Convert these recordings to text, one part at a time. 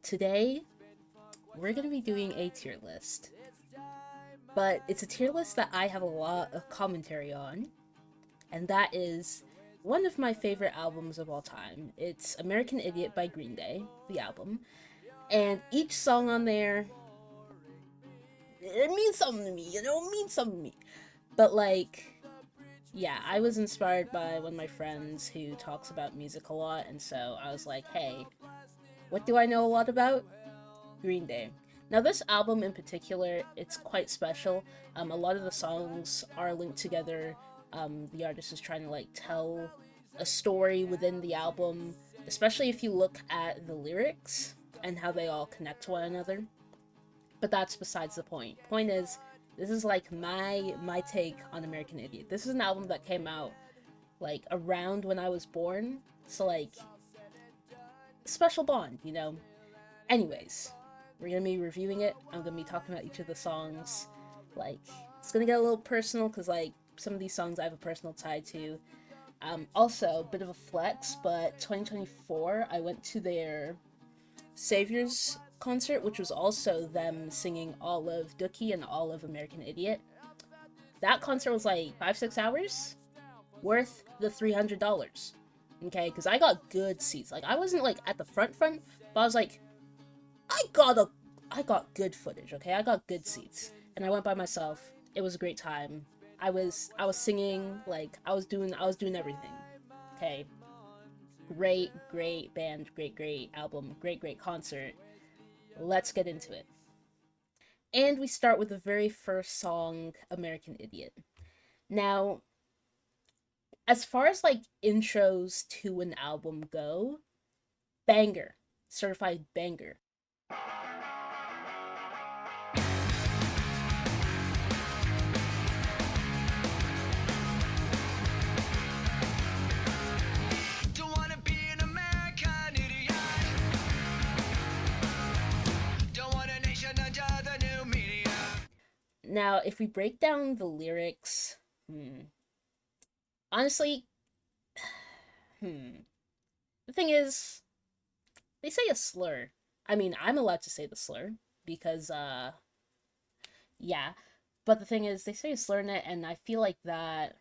Today, we're going to be doing a tier list. But it's a tier list that I have a lot of commentary on, and that is one of my favorite albums of all time. It's American Idiot by Green Day, the album. And each song on there, it means something to me, it means something to me. But yeah, I was inspired by one of my friends who talks about music a lot, and so I was like, hey, what do I know a lot about? Green Day. Now, this album in particular, it's quite special. A lot of the songs are linked together. The artist is trying to tell a story within the album, especially if you look at the lyrics and how they all connect to one another. But that's besides the point. Point is, this is my take on American Idiot. This is an album that came out around when I was born, so special bond. Anyways, we're gonna be reviewing it. I'm gonna be talking about each of the songs. It's gonna get a little personal because some of these songs I have a personal tie to. Also, a bit of a flex, but 2024 I went to their Saviors concert, which was also them singing all of Dookie and all of American Idiot. That concert was 5-6 hours, worth the $300. Okay, because I got good seats. I wasn't at the front, but I was I got good footage. Okay, I got good seats, and I went by myself. It was a great time. I was singing, I was doing everything. Okay, great band, great album, great concert. Let's get into it. And we start with the very first song, American Idiot. Now, as far as intros to an album go, banger, certified banger. Now, if we break down the lyrics, honestly, the thing is, they say a slur. I mean, I'm allowed to say the slur because, yeah. But the thing is, they say a slur in it, and I feel like that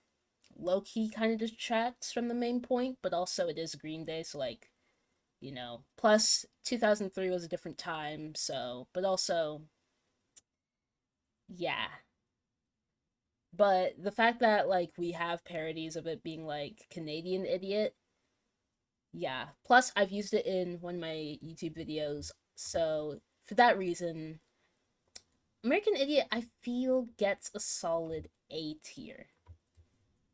low-key kind of detracts from the main point, but also it is Green Day, so plus 2003 was a different time, so, but also, yeah. But the fact that we have parodies of it being Canadian Idiot, yeah. Plus I've used it in one of my YouTube videos, so for that reason, American Idiot I feel gets a solid A tier.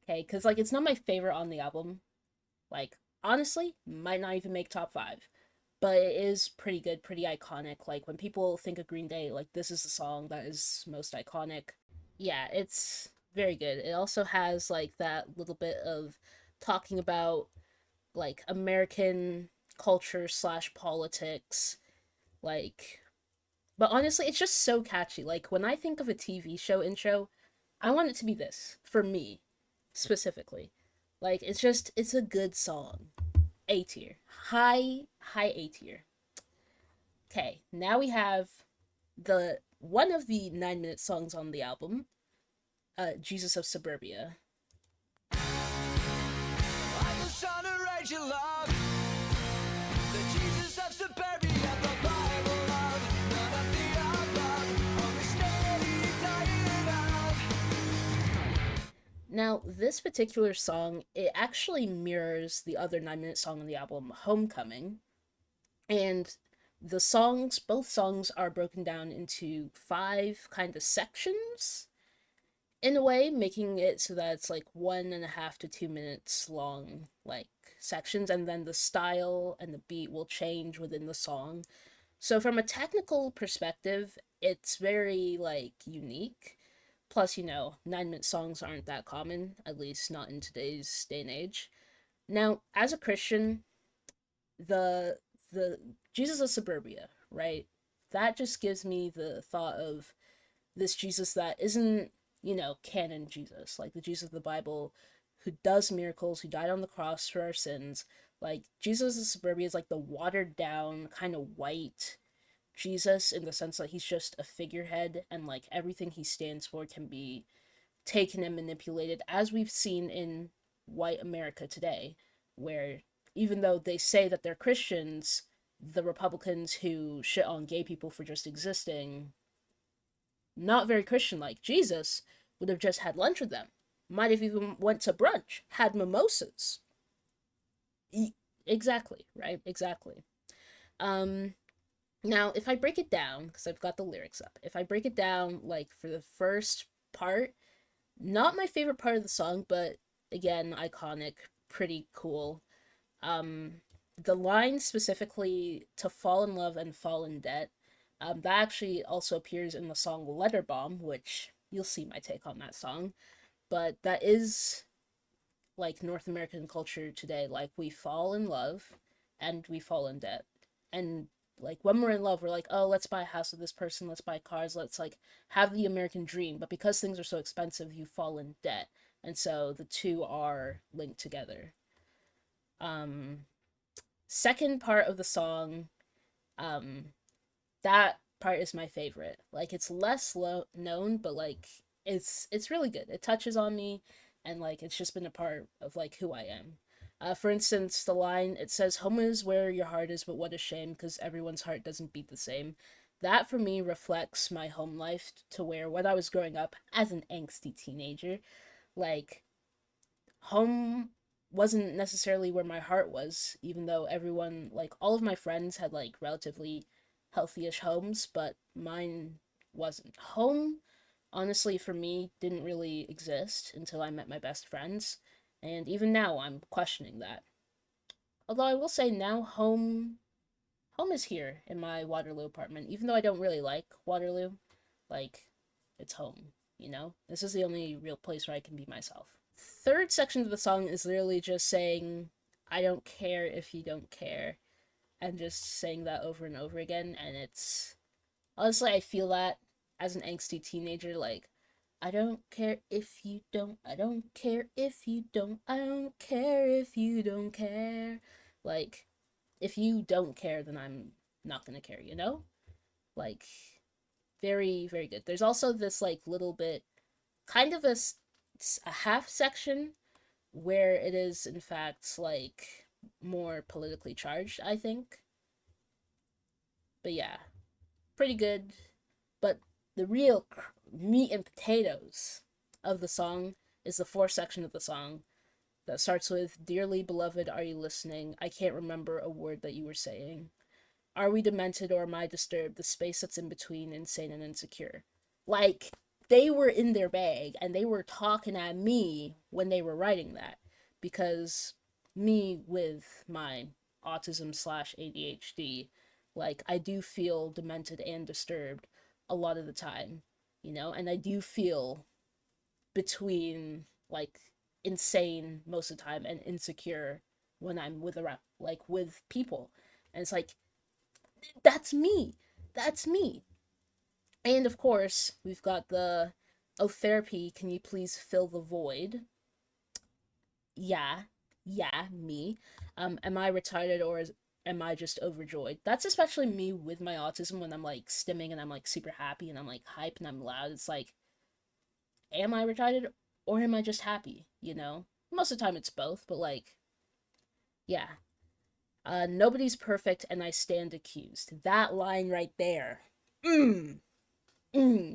Okay, because it's not my favorite on the album. Honestly, might not even make top 5. But it is pretty good, pretty iconic. When people think of Green Day, this is the song that is most iconic. Yeah, it's very good. It also has that little bit of talking about American culture slash politics. Like, but honestly, it's just so catchy. When I think of a TV show intro, I want it to be this for me specifically. It's a good song. A tier. High A tier. Okay, now we have the one of the 9-minute songs on the album, Jesus of Suburbia. I'm just trying to raise your love. The Jesus of Suburbia, the Bible love, none of the above, only steady tired of. Now, this particular song, it actually mirrors the other 9-minute song on the album, Homecoming. And both songs are broken down into 5 kind of sections in a way, making it so that it's 1.5 to 2 minutes long, sections, and then the style and the beat will change within the song. So from a technical perspective, it's very unique. Plus, 9-minute songs aren't that common, at least not in today's day and age. Now, as a Christian, the Jesus of Suburbia, right? That just gives me the thought of this Jesus that isn't, canon Jesus, the Jesus of the Bible who does miracles, who died on the cross for our sins, Like, Jesus of Suburbia is like the watered down, kind of white Jesus in the sense that he's just a figurehead and like everything he stands for can be taken and manipulated, as we've seen in white America today, where even though they say that they're Christians, the Republicans who shit on gay people for just existing, not very Christian like Jesus, would have just had lunch with them. Might have even went to brunch, had mimosas. Exactly, right? Exactly. Um, Now, if I break it down, because I've got the lyrics up, if I break it down, like for the first part, not my favorite part of the song, but again, iconic, pretty cool. Um, the line specifically to fall in love and fall in debt, that actually also appears in the song Letter Bomb, which you'll see my take on that song. But that is like North American culture today. Like we fall in love and we fall in debt. And like when we're in love, we're like, oh, let's buy a house with this person, let's buy cars, let's like have the American dream. But because things are so expensive, you fall in debt. And so the two are linked together. Um, Second part of the song, um, that part is my favorite. Like it's less known, but like it's really good. It touches on me, and like it's just been a part of like who I am. For instance, the line it says, "Home is where your heart is, but what a shame, because everyone's heart doesn't beat the same." That for me reflects my home life to where when I was growing up as an angsty teenager, like home wasn't necessarily where my heart was, even though everyone, like all of my friends had like relatively healthy-ish homes, but mine wasn't. Home, honestly, for me, didn't really exist until I met my best friends, and even now I'm questioning that. Although I will say now home is here in my Waterloo apartment, even though I don't really like Waterloo, like it's home, you know? This is the only real place where I can be myself. Third section of the song is literally just saying, I don't care if you don't care, and just saying that over and over again. And it's honestly, I feel that as an angsty teenager, like, I don't care if you don't, I don't care if you don't, I don't care if you don't care. Like, if you don't care, then I'm not gonna care, you know? Like, very, very good. There's also this, like, little bit, kind of a half section where it is in fact like more politically charged, I think. But yeah, pretty good. But the real meat and potatoes of the song is the fourth section of the song that starts with, "Dearly beloved, are you listening? I can't remember a word that you were saying. Are we demented or am I disturbed? The space that's in between insane and insecure." Like, they were in their bag and they were talking at me when they were writing that. Because me with my autism slash ADHD, like, I do feel demented and disturbed a lot of the time, you know? And I do feel between, like, insane most of the time and insecure when I'm with around, like, with people. And it's like, that's me. That's me. And of course, we've got the, "Oh, therapy, can you please fill the void?" Yeah, yeah, me. Am I retarded or am I just overjoyed? That's especially me with my autism when I'm like stimming and I'm like super happy and I'm like hype and I'm loud. It's like, am I retarded or am I just happy? You know? Most of the time it's both, but like, yeah. Nobody's perfect and I stand accused. That line right there. Mmm.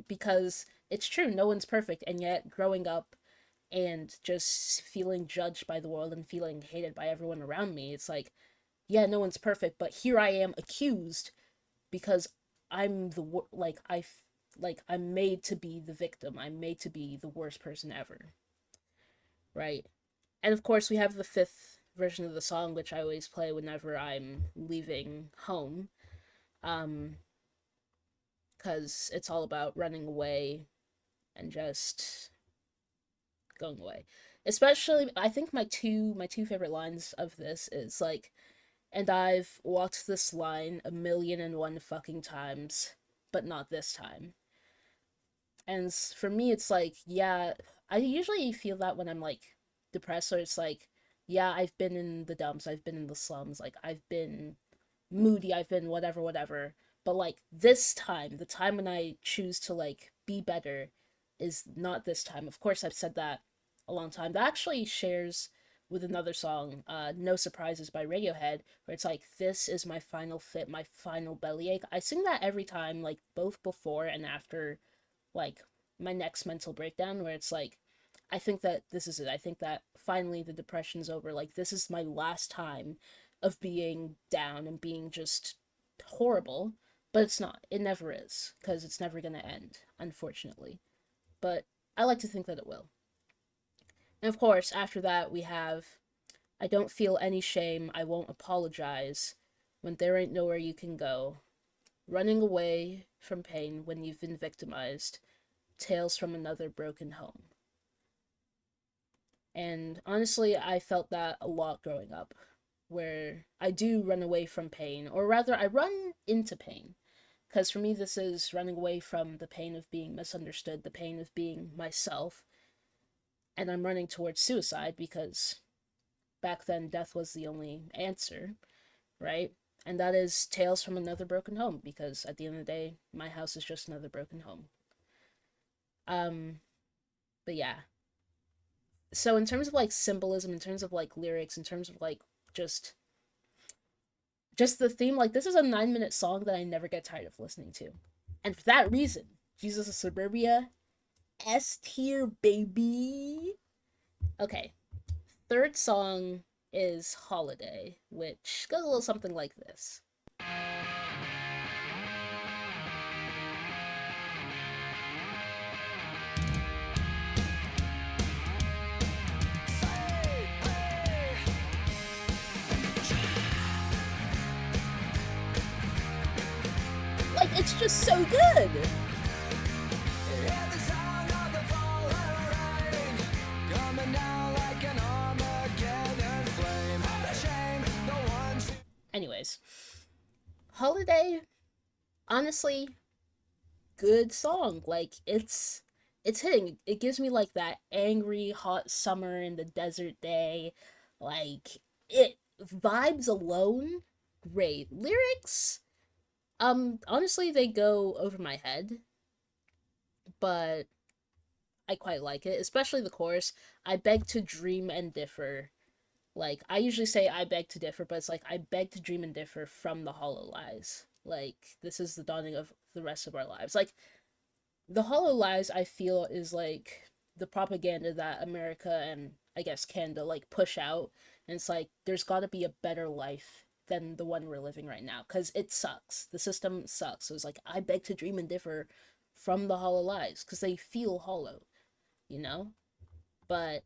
Because it's true, no one's perfect, and yet growing up and just feeling judged by the world and feeling hated by everyone around me, it's like, yeah, no one's perfect, but here I am accused because I'm like like I'm made to be the victim. I'm made to be the worst person ever, right? And of course, we have the fifth version of the song, which I always play whenever I'm leaving home, um, because it's all about running away and just going away. Especially, I think my two favorite lines of this is like, "And I've walked this line a million and one fucking times, but not this time." And for me, it's like, yeah, I usually feel that when I'm like depressed, or it's like Yeah, I've been in the dumps, I've been in the slums, like I've been moody, I've been whatever, whatever. But like this time, the time when I choose to like be better is not this time. Of course, I've said that a long time. That actually shares with another song, No Surprises by Radiohead, where it's like, this is my final fit, my final bellyache. I sing that every time, like both before and after like my next mental breakdown, where it's like, I think that this is it. I think that finally the depression's over. Like, this is my last time of being down and being just horrible. But it's not. It never is. Because it's never going to end, unfortunately. But I like to think that it will. And of course, after that, we have I don't feel any shame. I won't apologize. When there ain't nowhere you can go. Running away from pain when you've been victimized. Tales from another broken home. And honestly, I felt that a lot growing up, where I do run away from pain, or rather, I run into pain. Because for me, this is running away from the pain of being misunderstood, the pain of being myself, and I'm running towards suicide because back then death was the only answer, right? And that is Tales from Another Broken Home, because at the end of the day, my house is just another broken home. Um, but yeah, so in terms of like symbolism, in terms of like lyrics, in terms of like just just the theme, like this is a 9-minute song that I never get tired of listening to. And for that reason, Jesus of Suburbia, S tier baby. Okay. Third song is Holiday, which goes a little something like this. Like it's just so good. Anyways, Holiday, honestly, good song. Like it's hitting. It gives me like that angry hot summer in the desert day. Like it vibes alone, great. Lyrics, honestly they go over my head, but I quite like it, especially the chorus. I beg to dream and differ. Like I usually say I beg to differ, but it's like I beg to dream and differ from the hollow lies. Like this is the dawning of the rest of our lives. Like the hollow lies I feel is like the propaganda that America and I guess Canada like push out, and it's like there's got to be a better life than the one we're living right now because it sucks. The system sucks. So it's like I beg to dream and differ from the hollow lies because they feel hollow, you know. But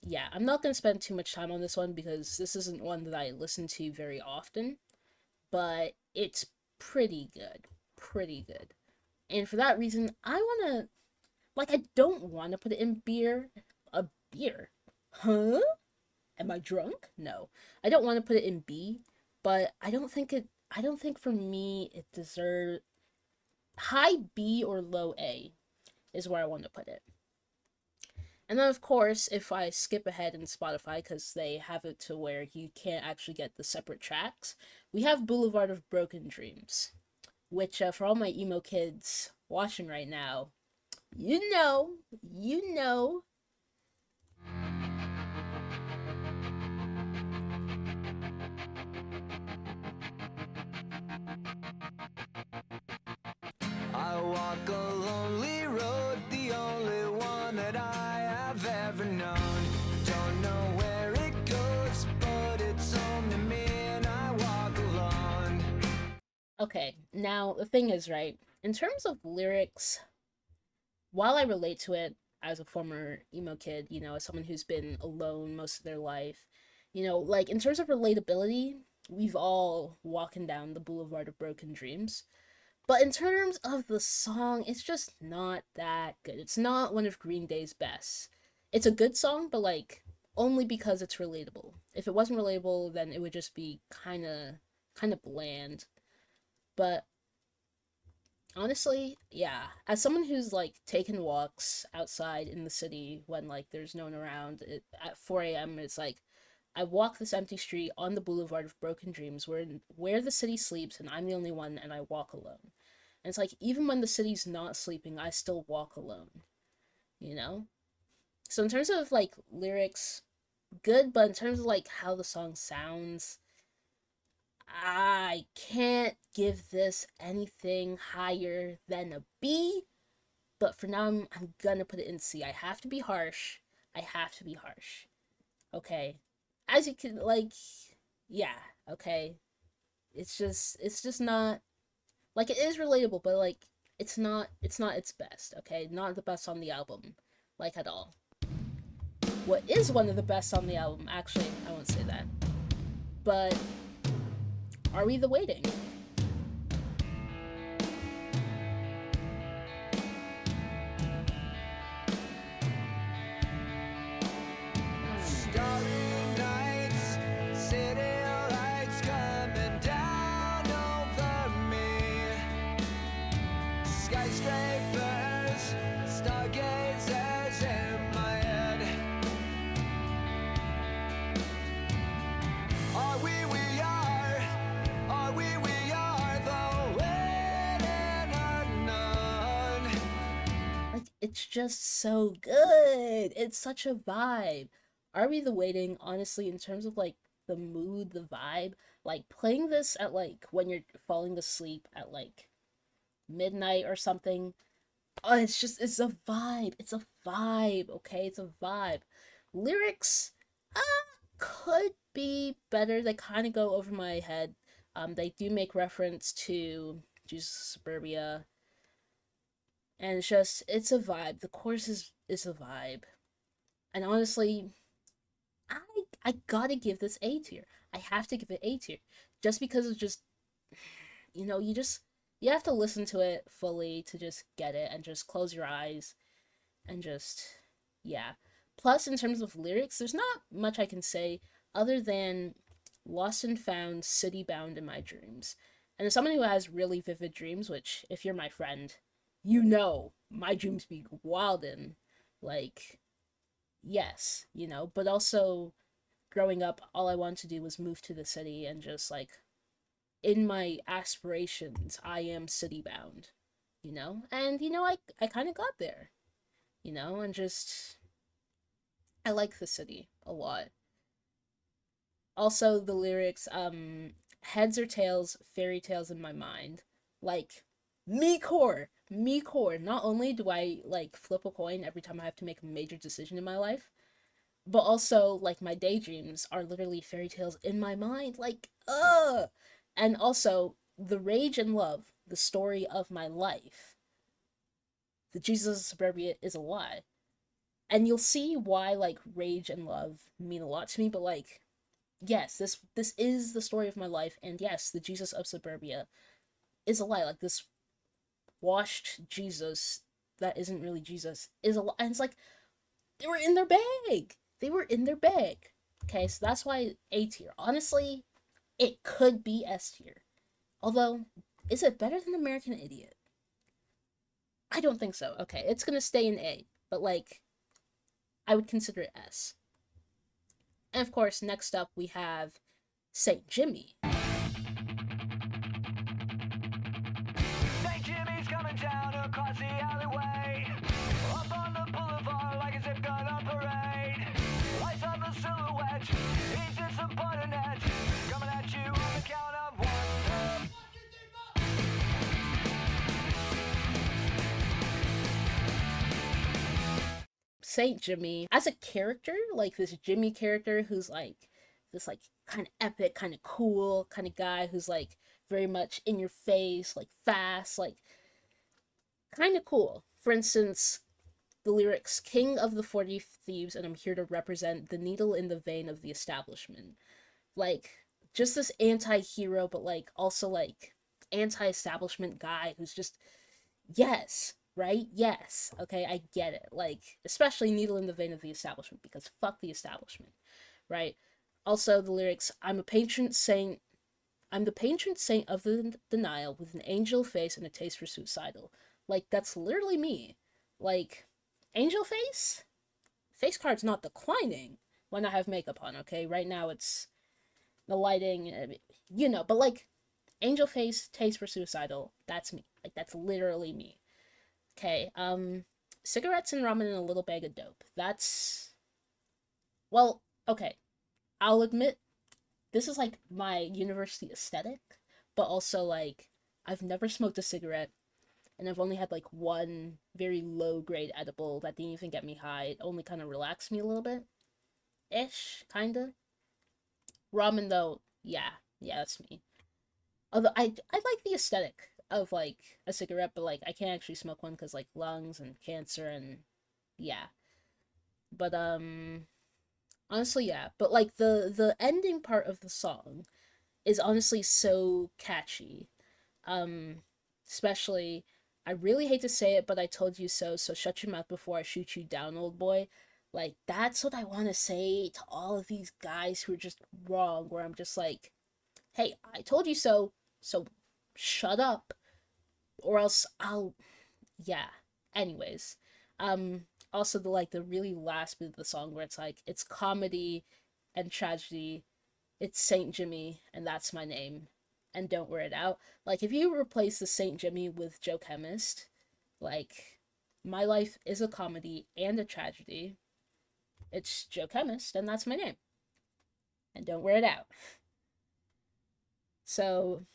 yeah, I'm not gonna spend too much time on this one because this isn't one that I listen to very often, but it's pretty good, pretty good. And for that reason, I wanna like I don't want to put it in beer. A beer. Huh? Am I drunk? No. I don't want to put it in B, but I don't think for me it deserves high B or low A is where I want to put it. And then of course, if I skip ahead in Spotify cuz they have it to where you can't actually get the separate tracks, we have Boulevard of Broken Dreams, which for all my emo kids watching right now, you know I walk a lonely road, the only one that I have ever known. Don't know where it goes, but it's home to me and I walk alone. Okay, now the thing is, right, in terms of lyrics, while I relate to it as a former emo kid, you know, as someone who's been alone most of their life, you know, like in terms of relatability, we've all walking down the boulevard of broken dreams. But in terms of the song, it's just not that good. It's not one of Green Day's best. It's a good song, but like only because it's relatable. If it wasn't relatable, then it would just be kind of bland. But honestly, yeah, as someone who's like taken walks outside in the city when like there's no one around, at 4 a.m. it's like I walk this empty street on the boulevard of broken dreams where the city sleeps and I'm the only one and I walk alone. And it's like, even when the city's not sleeping, I still walk alone, you know? So in terms of like lyrics, good, but in terms of like how the song sounds, I can't give this anything higher than a B, but for now I'm gonna put it in C. I have to be harsh. I have to be harsh. Okay. As you can like yeah, okay. It's just not like it is relatable, but like it's not its best, okay? Not the best on the album. Like at all. What is one of the best on the album, actually, I won't say that. But Are We the Waiting? It's just so good. It's such a vibe. Are We the Waiting, honestly, in terms of like the mood, the vibe, like playing this at like when you're falling asleep at like midnight or something. Oh, it's a vibe. It's a vibe, okay? It's a vibe. Lyrics could be better. They kind of go over my head. They do make reference to Jesus Suburbia, and it's a vibe. The chorus is a vibe, and honestly, I I gotta give this A tier. I have to give it A tier, just because it's just you have to listen to it fully to just get it, and just close your eyes and just yeah. Plus, in terms of lyrics, there's not much I can say other than lost and found, city bound in my dreams. And as someone who has really vivid dreams, which if you're my friend, you know my dreams be wildin'. Like, yes, but also growing up, all I wanted to do was move to the city and just like in my aspirations, I am city bound, And I kind of got there, and just I like the city a lot. Also, the lyrics, heads or tails, fairy tales in my mind. Like, me core. Not only do I, like, flip a coin every time I have to make a major decision in my life, but also, like, my daydreams are literally fairy tales in my mind. Like, ugh! And also, the rage and love, the story of my life. The Jesus of Suburbia is a lie. And you'll see why, like, rage and love mean a lot to me, but, like, yes, this is the story of my life, and yes, the Jesus of Suburbia is a lie. Like, this washed Jesus that isn't really Jesus is a lie. And it's like, they were in their bag. They were in their bag. Okay, so that's why A tier. Honestly, it could be S tier. Although, is it better than American Idiot? I don't think so. Okay, it's gonna stay in A, but like, I would consider it S. And of course, next up we have St. Jimmy. St. Jimmy's coming down across the alleyway, up on the boulevard like a zip gun on parade. Lights up a silhouette, he's just a buttonette, coming at you on the count of one. St. Jimmy, as a character, like this Jimmy character who's like this like kind of epic, kind of cool kind of guy who's like very much in your face, like fast, like kind of cool. For instance, the lyrics King of the 40 Thieves and I'm here to represent the needle in the vein of the establishment. Like just this anti-hero but like also like anti-establishment guy who's just yes, right? Yes. Okay, I get it. Like, especially needle in the vein of the establishment, because fuck the establishment, right? Also, the lyrics, I'm the patron saint of the denial with an angel face and a taste for suicidal. Like, that's literally me. Like, angel face? Face card's not declining. when I have makeup on, okay? Right now it's the lighting, you know, but like angel face, taste for suicidal, that's me. Like that's literally me. Okay, cigarettes and ramen in a little bag of dope. That's, well, okay. I'll admit this is like my university aesthetic, but also like I've never smoked a cigarette and I've only had like one very low grade edible that didn't even get me high. It only kind of relaxed me a little bit ish, kind of. Ramen though, yeah, that's me. Although I like the aesthetic of like a cigarette, but like I can't actually smoke one because like lungs and cancer and yeah. But honestly, yeah. But like the ending part of the song is honestly so catchy. Um, especially, I really hate to say it, but I told you so. So shut your mouth before I shoot you down, old boy. Like that's what I want to say to all of these guys who are just wrong. Where I'm just like, hey, I told you so. So shut up, or else I'll, yeah. Anyways, also the like the really last bit of the song where it's like it's comedy and tragedy. It's Saint Jimmy and that's my name, and don't wear it out. Like if you replace the Saint Jimmy with Joe Chemist, like my life is a comedy and a tragedy. It's Joe Chemist and that's my name, and don't wear it out. So,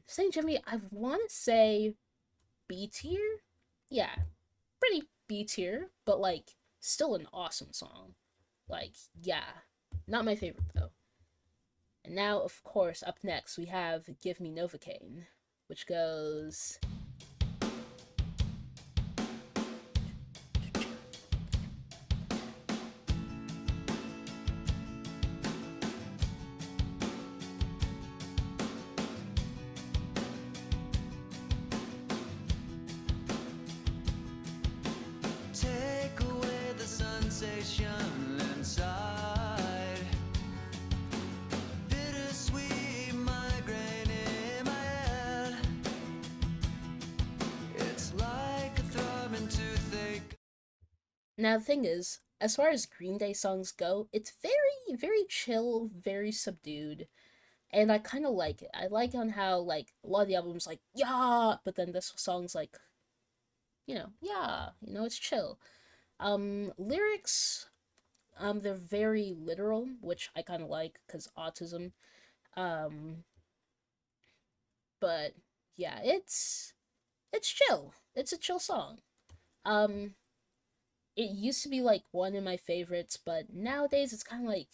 Saint Jimmy, I want to say B tier. Yeah, pretty B tier, but like still an awesome song. Like, yeah, not my favorite though. And now, of course, up next we have Give Me Novocaine, which goes. Take away the sensation inside. Bittersweet migraine in my head. It's like a throbbing toothache. Now, the thing is, as far as Green Day songs go, it's very, very chill, very subdued, and I kind of like it. I like on how, like, a lot of the albums, like, yeah, but then this song's like, yeah, it's chill. Lyrics, they're very literal, which I kind of like, because autism. Um, but yeah, it's chill. It's a chill song. Um, it used to be like one of my favorites, but nowadays it's kind of like,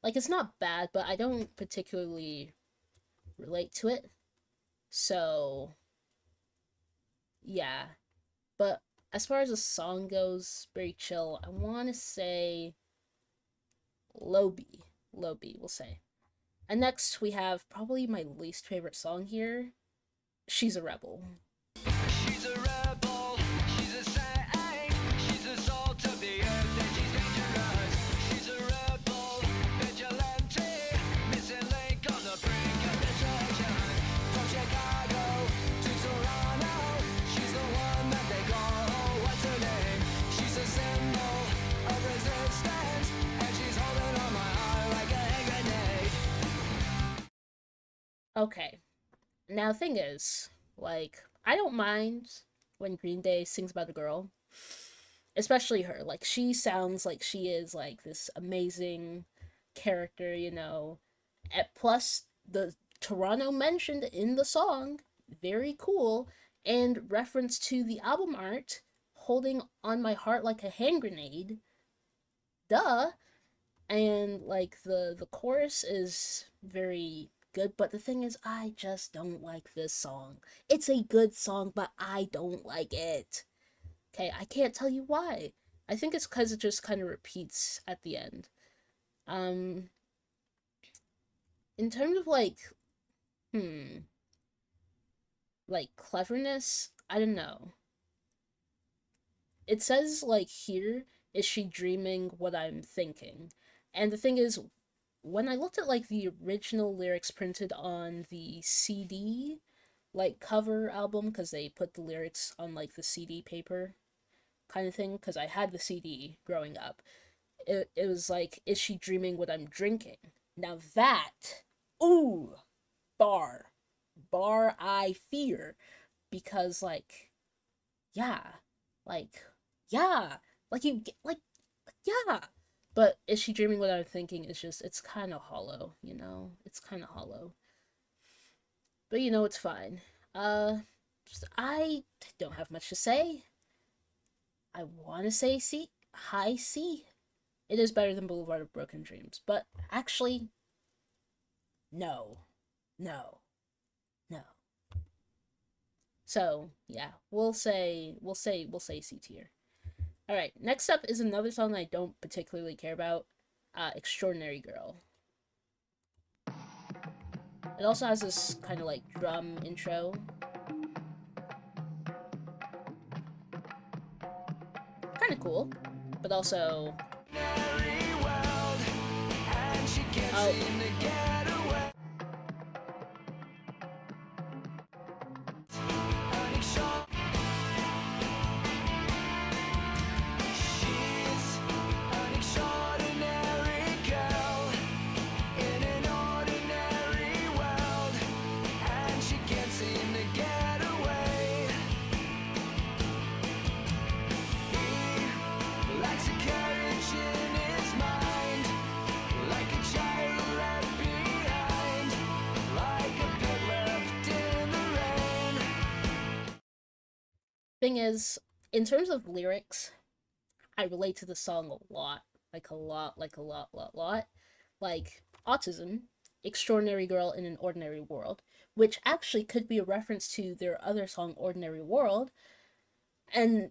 like it's not bad, but I don't particularly relate to it. So yeah, but as far as the song goes, very chill. I want to say low B, low B, we'll say. And next we have probably my least favorite song here. She's a Rebel. She's a rebel, she's a saint, she's the salt of the earth and she's dangerous. She's a rebel, vigilante, missing link on the brink of destruction. From Chicago to Toronto, she's the one that they call, oh, what's her name? She's a symbol of resistance, and she's holding on my heart like a hand grenade. Okay, now the thing is, like, I don't mind when Green Day sings about a girl, especially her. Like, she sounds like she is like this amazing character, plus the Toronto mentioned in the song, very cool, and reference to the album art, holding on my heart like a hand grenade. Duh. And like the chorus is very good, but the thing is I just don't like this song. It's a good song, but I don't like it. Okay, I can't tell you why. I think it's cuz it just kind of repeats at the end. Um in terms of hmm, like cleverness, I don't know. It says like here, is she dreaming what I'm thinking? And the thing is, when I looked at like the original lyrics printed on the CD, like cover album, because they put the lyrics on like the CD paper kind of thing, because I had the CD growing up. it was like, is she dreaming what I'm drinking? Now that, ooh, bar, I fear, because like, yeah, like, yeah, like you get like, yeah. But is she dreaming what I'm thinking? It's just, it's kind of hollow, you know? It's kind of hollow. But you know, it's fine. Uh, I don't have much to say. I want to say C, high C. It is better than Boulevard of Broken Dreams, but actually, no, no, no. So yeah, we'll say C tier. All right, next up is another song I don't particularly care about, "Extraordinary Girl." It also has this kind of like drum intro, kind of cool, but also, oh, thing is, in terms of lyrics, I relate to the song a lot. Like a lot, like a lot, lot. Like autism, extraordinary girl in an ordinary world, which actually could be a reference to their other song, Ordinary World. And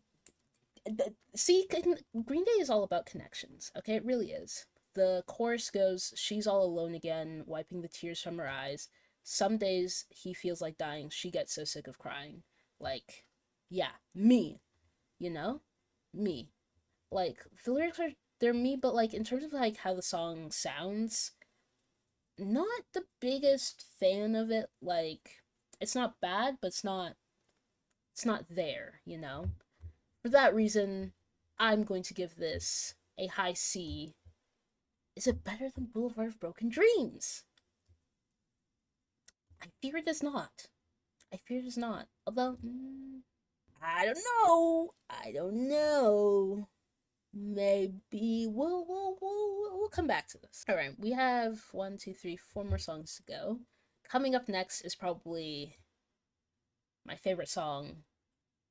see, Green Day is all about connections, okay? It really is. The chorus goes, she's all alone again, wiping the tears from her eyes. Some days he feels like dying, she gets so sick of crying. Like, yeah, me, you know? Me. Like, the lyrics are, they're me, but like, in terms of like how the song sounds, not the biggest fan of it. Like, it's not bad, but it's not there, you know? For that reason, I'm going to give this a high C. Is it better than Boulevard of Broken Dreams? I fear it is not. I fear it is not. Although, I don't know. I don't know. Maybe we'll come back to this. All right, we have 4 more songs to go. Coming up next is probably my favorite song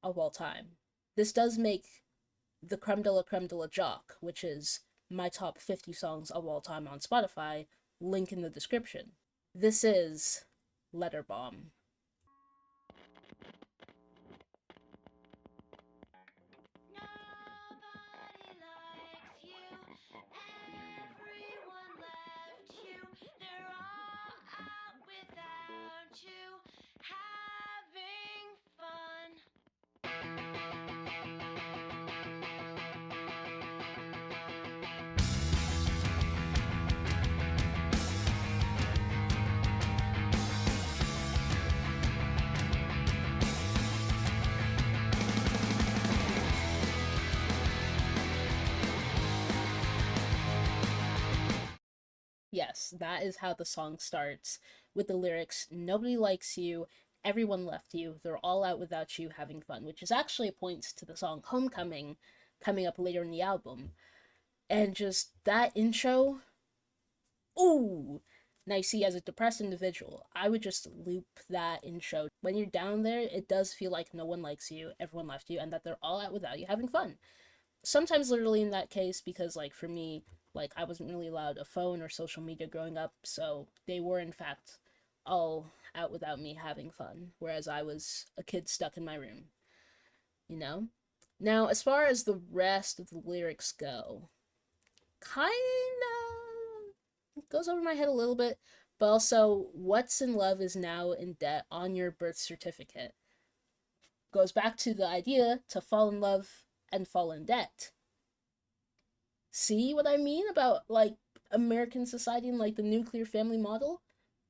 of all time. This does make the creme de la jock, which is my top 50 songs of all time on Spotify, link in the description. This is Letter Bomb. Yes, that is how the song starts, with the lyrics, nobody likes you, everyone left you, they're all out without you having fun, which is actually a point to the song Homecoming, coming up later in the album. And just that intro, ooh! Now, you see, as a depressed individual, I would just loop that intro. When you're down there, it does feel like no one likes you, everyone left you, and that they're all out without you having fun. Sometimes literally in that case, because like for me, like I wasn't really allowed a phone or social media growing up, so they were in fact all out without me having fun, whereas I was a kid stuck in my room, you know? Now, as far as the rest of the lyrics go, kinda goes over my head a little bit, but also, what's in love is now in debt on your birth certificate. Goes back to the idea to fall in love and fall in debt. See what I mean about like American society and like the nuclear family model?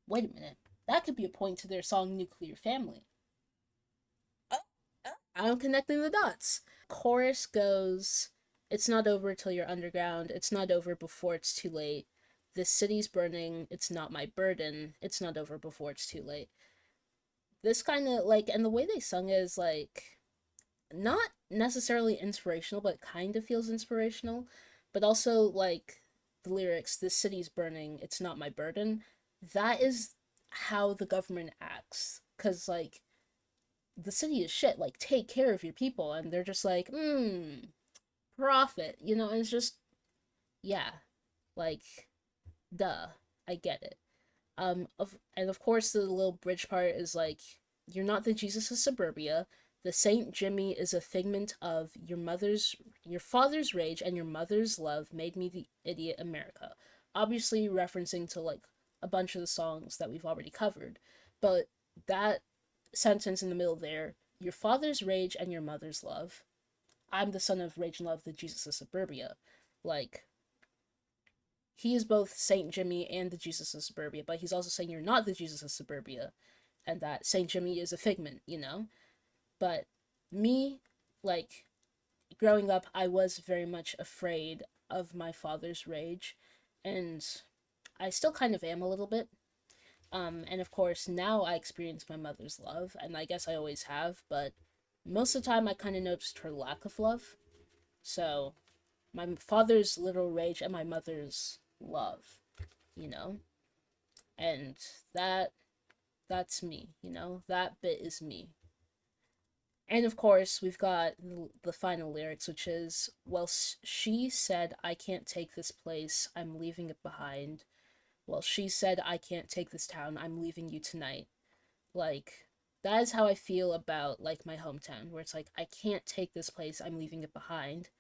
Wait a minute. That could be a point to their song Nuclear Family. I'm connecting the dots. Chorus goes, It's not over till you're underground. It's not over before it's too late. This city's burning. It's not my burden. It's not over before it's too late. This kind of like, and the way they sung is like, not necessarily inspirational, but kind of feels inspirational. But also, like, the lyrics, this city's burning. It's not my burden. That is how the government acts. Because, like, the city is shit. Like, take care of your people. And they're just like, profit. You know, and it's just, yeah. Like, duh, I get it. And of course the little bridge part is like, you're not the Jesus of suburbia. The Saint Jimmy is a figment of your father's rage, and your mother's love made me the idiot America. Obviously referencing to like a bunch of the songs that we've already covered, but that sentence in the middle there, your father's rage and your mother's love. I'm the son of rage and love, the Jesus of suburbia. Like, he is both Saint Jimmy and the Jesus of Suburbia, but he's also saying you're not the Jesus of Suburbia, and that Saint Jimmy is a figment, you know? But me, like, growing up, I was very much afraid of my father's rage, and I still kind of am a little bit. And of course, now I experience my mother's love, and I guess I always have, but most of the time I kind of noticed her lack of love. So, my father's literal rage and my mother's love, you know? And that's me, you know? That bit is me. And of course, we've got the final lyrics, which is, well, she said, I can't take this place, I'm leaving it behind. Well, she said, I can't take this town, I'm leaving you tonight. Like, that is how I feel about, like, my hometown, where it's like, I can't take this place, I'm leaving it behind.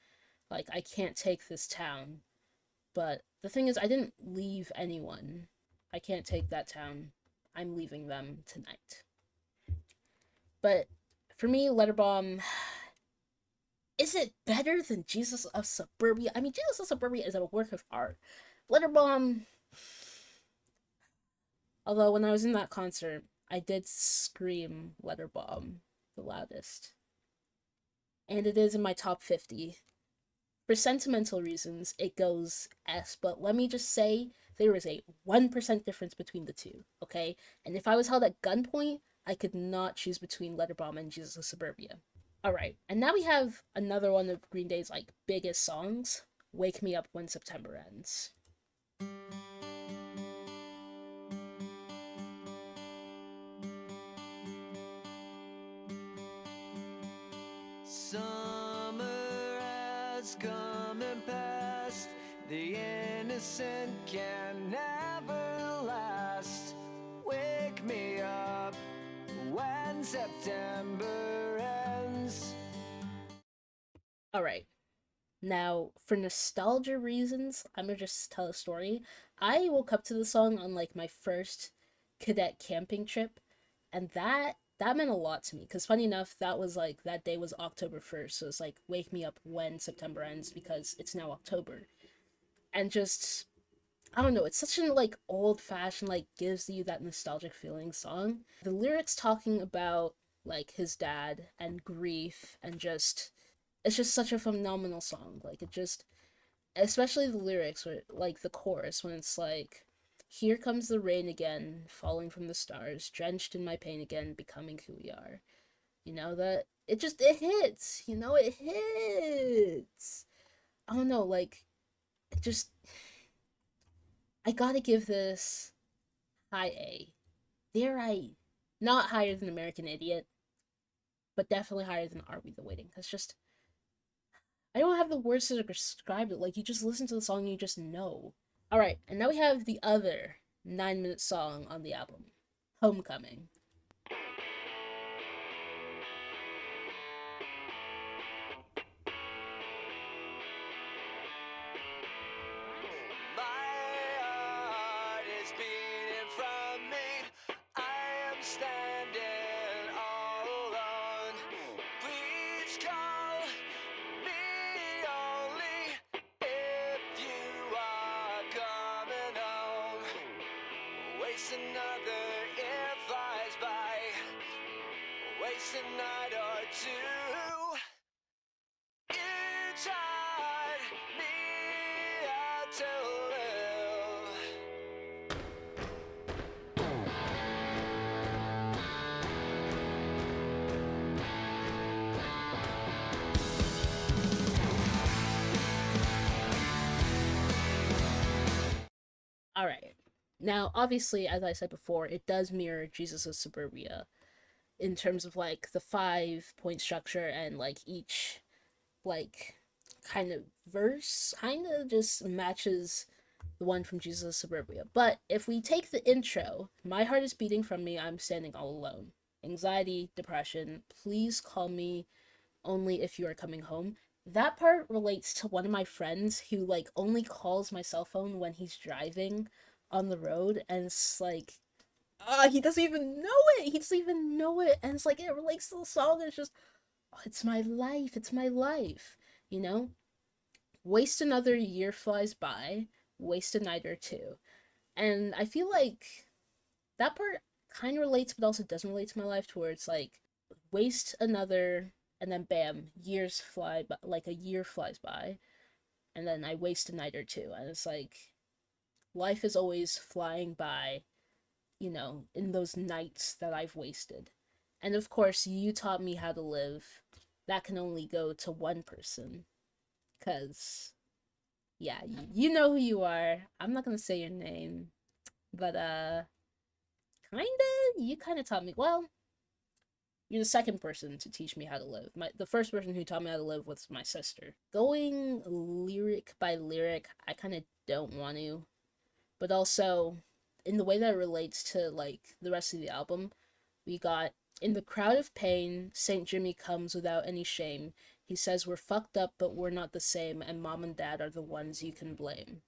Like, I can't take this town. But the thing is, I didn't leave anyone. I can't take that town. I'm leaving them tonight. But for me, Letterbomb, is it better than Jesus of Suburbia? I mean, Jesus of Suburbia is a work of art. Letterbomb, although when I was in that concert, I did scream Letterbomb the loudest. And it is in my top 50. For sentimental reasons, it goes S, but let me just say, there is a 1% difference between the two, okay? And if I was held at gunpoint, I could not choose between Letterbomb and Jesus of Suburbia. Alright, and now we have another one of Green Day's, like, biggest songs, Wake Me Up When September Ends. Summer has come and passed. The innocent can never last. Wake me up when September ends. Alright, now, for nostalgia reasons, I'm gonna just tell a story. I woke up to the song on, like, my first cadet camping trip, and that meant a lot to me, because funny enough, that was, like, that day was October 1st, so it's like, wake me up when September ends, because it's now October. And just, I don't know, it's such an, like, old-fashioned, like, gives you that nostalgic feeling song. The lyrics talking about, like, his dad and grief and just, it's just such a phenomenal song. Like, it just, especially the lyrics, where, like, the chorus, when it's like, here comes the rain again, falling from the stars, drenched in my pain again, becoming who we are. You know, that, it just, it hits, you know, it hits. I don't know, like, it just, I gotta give this high A. Dare I? Not higher than American Idiot, but definitely higher than Are We the Waiting. That's just, I don't have the words to describe it. Like, you just listen to the song and you just know. Alright, and now we have the other 9-minute song on the album, Homecoming. My heart is beating from me. I am standing all alone. Please call me only if you are coming home. Waste another year flies by. Waste a night or two. You try Now, obviously, as I said before, it does mirror Jesus of Suburbia in terms of like the 5 point structure and like each like kind of verse kind of just matches the one from Jesus of Suburbia. But if we take the intro, my heart is beating from me, I'm standing all alone. Anxiety, depression, please call me only if you are coming home. That part relates to one of my friends who like only calls my cell phone when he's driving on the road, and it's like he doesn't even know it. He doesn't even know it. And it's like it relates to the song. It's just, oh, it's my life. It's my life. You know? Waste another year flies by, waste a night or two. And I feel like that part kind of relates, but also doesn't relate to my life, towards like waste another, and then bam, years fly by, like a year flies by, and then I waste a night or two. And it's like life is always flying by, in those nights that I've wasted. And of course, you taught me how to live. That can only go to one person. Because, yeah, you know who you are. I'm not going to say your name. But, kinda, you kind of taught me. Well, you're the second person to teach me how to live. The first person who taught me how to live was my sister. Going lyric by lyric, I kind of don't want to. But also, in the way that it relates to, like, the rest of the album, we got, in the crowd of pain, St. Jimmy comes without any shame. He says we're fucked up, but we're not the same, and mom and dad are the ones you can blame.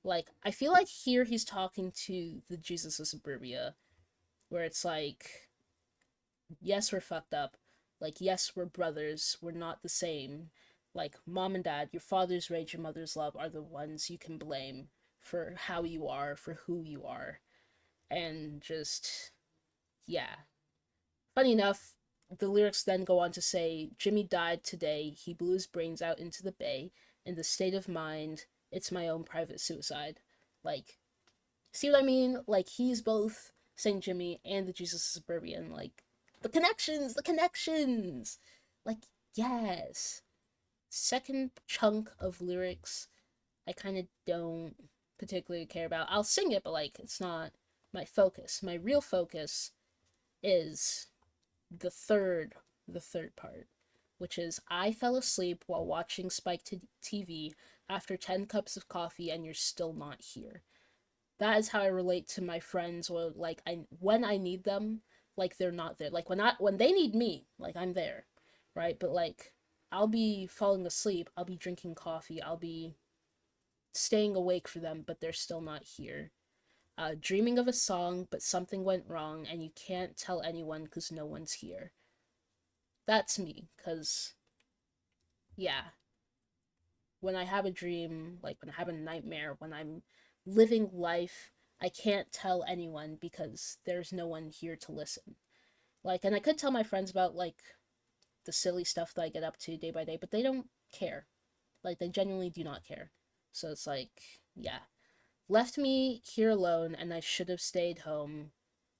Like, I feel like here he's talking to the Jesus of Suburbia, where it's like, yes, we're fucked up. Like, yes, we're brothers. We're not the same. Like, mom and dad, your father's rage, your mother's love are the ones you can blame for how you are, for who you are. And just, yeah. Funny enough, the lyrics then go on to say, Jimmy died today. He blew his brains out into the bay. In the state of mind, it's my own private suicide. Like, see what I mean? Like, he's both St. Jimmy and the Jesus Suburban. Like, the connections, the connections! Like, yes. Second chunk of lyrics, I kind of don't particularly care about. I'll sing it, but, like, it's not my focus. My real focus is the third part, which is I fell asleep while watching Spike TV after 10 cups of coffee and you're still not here. That is how I relate to my friends, or like when I need them, like they're not there. Like when they need me, like I'm there, right? But like I'll be falling asleep, I'll be drinking coffee, I'll be staying awake for them, but they're still not here. Dreaming of a song, but something went wrong, and you can't tell anyone because no one's here. That's me, because, yeah, when I have a dream, like when I have a nightmare, when I'm living life, I can't tell anyone because there's no one here to listen. Like, and I could tell my friends about, like, the silly stuff that I get up to day by day, but they don't care. Like, they genuinely do not care. So it's like, yeah. Left me here alone, and I should have stayed home.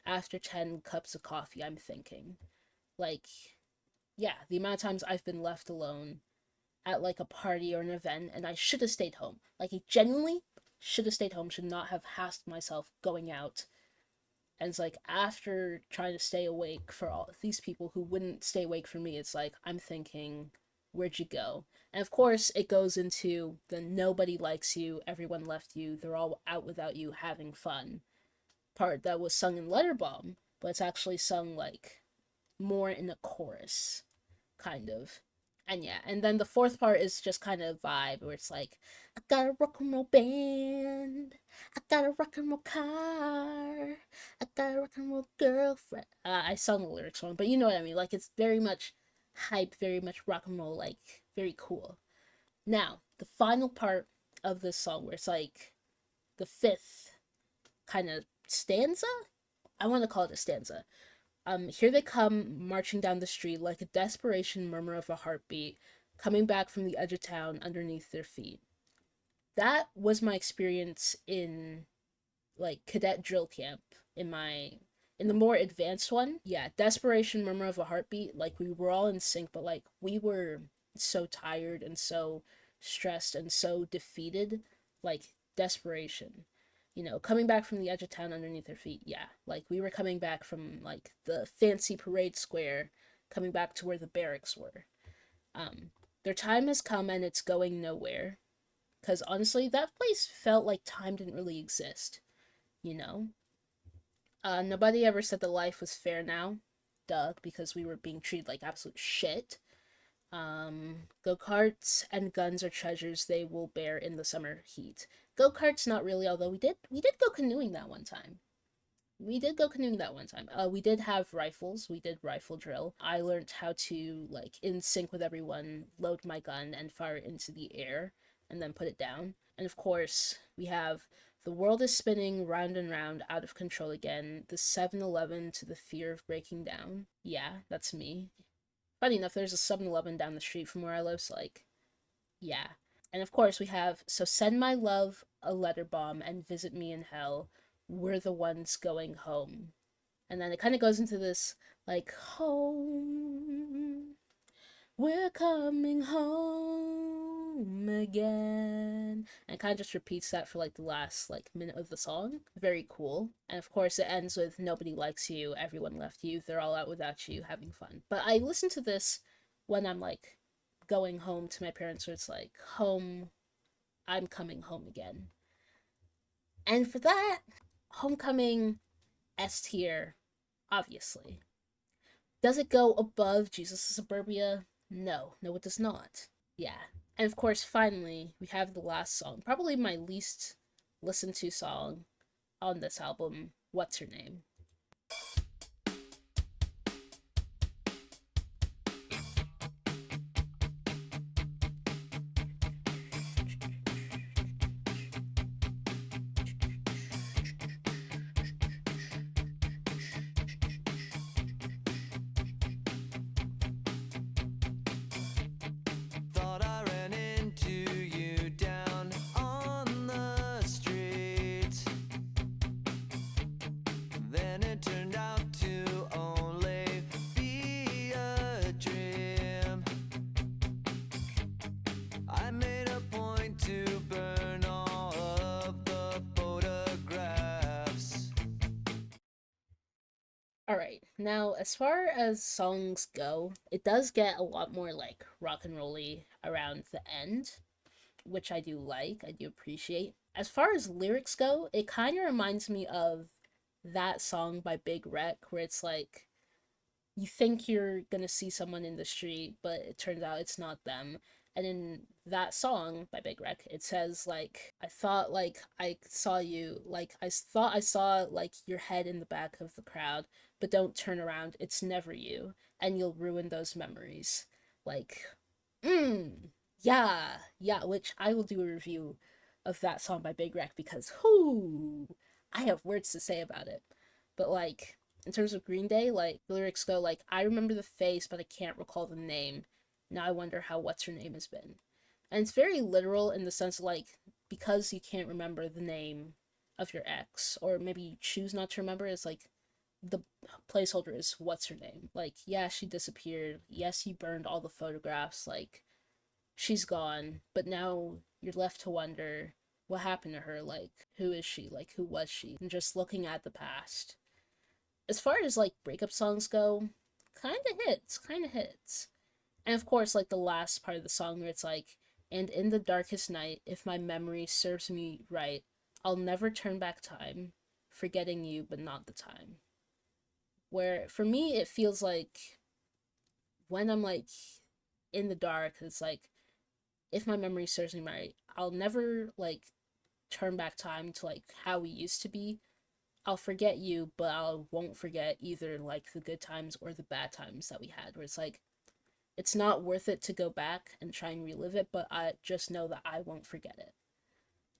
After 10 cups of coffee, I'm thinking. Like, yeah, the amount of times I've been left alone at like a party or an event, and I should have stayed home. Like, I genuinely should have stayed home, should not have hassed myself going out. And it's like, after trying to stay awake for all these people who wouldn't stay awake for me, it's like, I'm thinking, where'd you go? And of course, it goes into the nobody likes you, everyone left you, they're all out without you having fun part that was sung in Letterbomb, but it's actually sung like more in a chorus, kind of. And yeah, and then the fourth part is just kind of vibe where it's like, I got a rock and roll band, I got a rock and roll car, I got a rock and roll girlfriend. I sung the lyrics wrong, but you know what I mean. Like, it's very much hype, very much rock and roll, like very cool. Now, the final part of this song, where it's like the fifth kind of stanza. I want to call it a stanza. Here they come, marching down the street like a desperation murmur of a heartbeat, coming back from the edge of town underneath their feet. That was my experience in like cadet drill camp in the more advanced one. Yeah, desperation murmur of a heartbeat. Like, we were all in sync, but like we were so tired and so stressed and so defeated. Like, desperation. You know, coming back from the edge of town underneath their feet, yeah. Like, we were coming back from, like, the fancy parade square, coming back to where the barracks were. Their time has come and it's going nowhere. Because honestly, that place felt like time didn't really exist, you know? Nobody ever said that life was fair now. Duh, because we were being treated like absolute shit. Go-karts and guns are treasures they will bear in the summer heat. Go-karts, not really, although we did go canoeing that one time. We did go canoeing that one time. We did have rifles. We did rifle drill. I learned how to, like, in sync with everyone, load my gun and fire it into the air, and then put it down. And of course, we have the world is spinning round and round, out of control again. The 7-Eleven to the fear of breaking down. Yeah, that's me. Funny enough, there's a 7-Eleven down the street from where I live, so, like, yeah. And of course, we have So Send My Love a Letter Bomb and Visit Me in Hell. We're the ones going home. And then it kind of goes into this, like, home. We're coming home again. And it kind of just repeats that for, like, the last, like, minute of the song. Very cool. And of course, it ends with nobody likes you, everyone left you, they're all out without you, having fun. But I listen to this when I'm, like, going home to my parents, where it's like, home, I'm coming home again. And for that, Homecoming, S tier, obviously. Does it go above Jesus' Suburbia? No, it does not. Yeah. And of course, finally, we have the last song, probably my least listened to song on this album, What's Her Name? Thought I ran into you down on the street. Then it turned out to only be a dream. I made a point to burn all of the photographs. Alright, now as far as songs go, it does get a lot more like rock and rolly around the end, which I do like, I do appreciate. As far as lyrics go, it kind of reminds me of that song by Big Rec, where it's like, you think you're gonna see someone in the street, but it turns out it's not them. And in that song by Big Rec, it says, like, I thought, like, I saw you, like, I thought I saw, like, your head in the back of the crowd, but don't turn around, it's never you, and you'll ruin those memories. Like, yeah, which I will do a review of that song by Big Rec because, I have words to say about it. But, like, in terms of Green Day, like, the lyrics go, like, I remember the face, but I can't recall the name. Now I wonder how What's Her Name has been. And it's very literal in the sense, like, because you can't remember the name of your ex, or maybe you choose not to remember, it's like, the placeholder is What's Her Name. Like, yeah, she disappeared. Yes, you burned all the photographs. Like, she's gone. But now you're left to wonder what happened to her. Like, who is she? Like, who was she? And just looking at the past. As far as, like, breakup songs go, kind of hits. And of course, like, the last part of the song where it's like, and in the darkest night, if my memory serves me right, I'll never turn back time, forgetting you, but not the time. Where, for me, it feels like, when I'm, like, in the dark, it's like, if my memory serves me right, I'll never, like, turn back time to, like, how we used to be. I'll forget you, but I won't forget either, like, the good times or the bad times that we had, where it's like, it's not worth it to go back and try and relive it, but I just know that I won't forget it.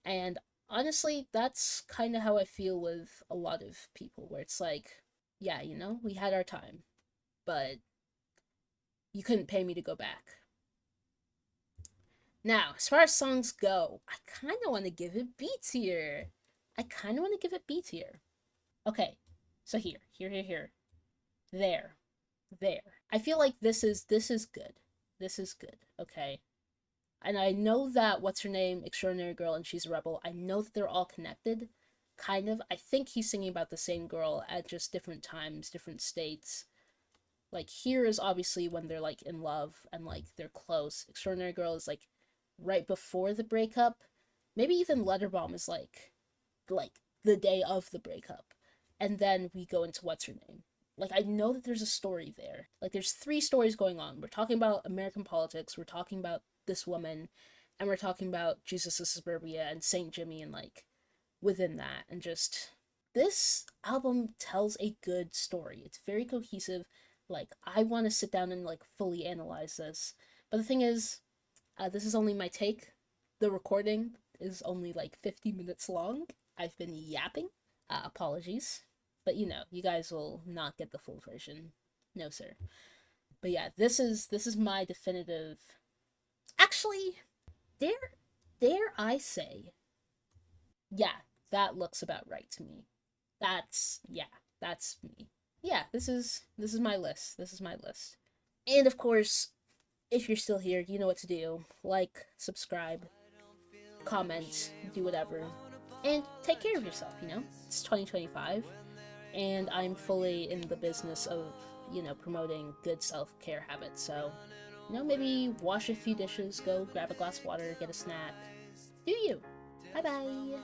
And honestly, that's kind of how I feel with a lot of people, where it's like, yeah, you know, we had our time, but you couldn't pay me to go back. Now, as far as songs go, I kind of want to give it B tier. Okay, so here. There. I feel like this is good. This is good, okay? And I know that What's Her Name, Extraordinary Girl, and She's a Rebel, I know that they're all connected, kind of, I think he's singing about the same girl at just different times, different states. Like, Here is obviously when they're, like, in love and, like, they're close. Extraordinary Girl is, like, right before the breakup. Maybe even Letterbomb is, like, the day of the breakup. And then we go into What's Her Name. Like, I know that there's a story there. Like, there's 3 stories going on. We're talking about American politics, we're talking about this woman, and we're talking about Jesus of Suburbia and St. Jimmy, and, like, within that. And just, this album tells a good story. It's very cohesive. Like, I want to sit down and, like, fully analyze this. But the thing is, this is only my take. The recording is only, like, 50 minutes long. I've been yapping. Apologies. But, you know, you guys will not get the full version. No, sir. But yeah, this is my definitive... Actually, dare I say, yeah, that looks about right to me. That's me. Yeah, this is my list. This is my list. And of course, if you're still here, you know what to do. Like, subscribe, comment, do whatever. And take care of yourself, you know? It's 2025, and I'm fully in the business of, you know, promoting good self-care habits. So, you know, maybe wash a few dishes, go grab a glass of water, get a snack. Do you. Bye-bye.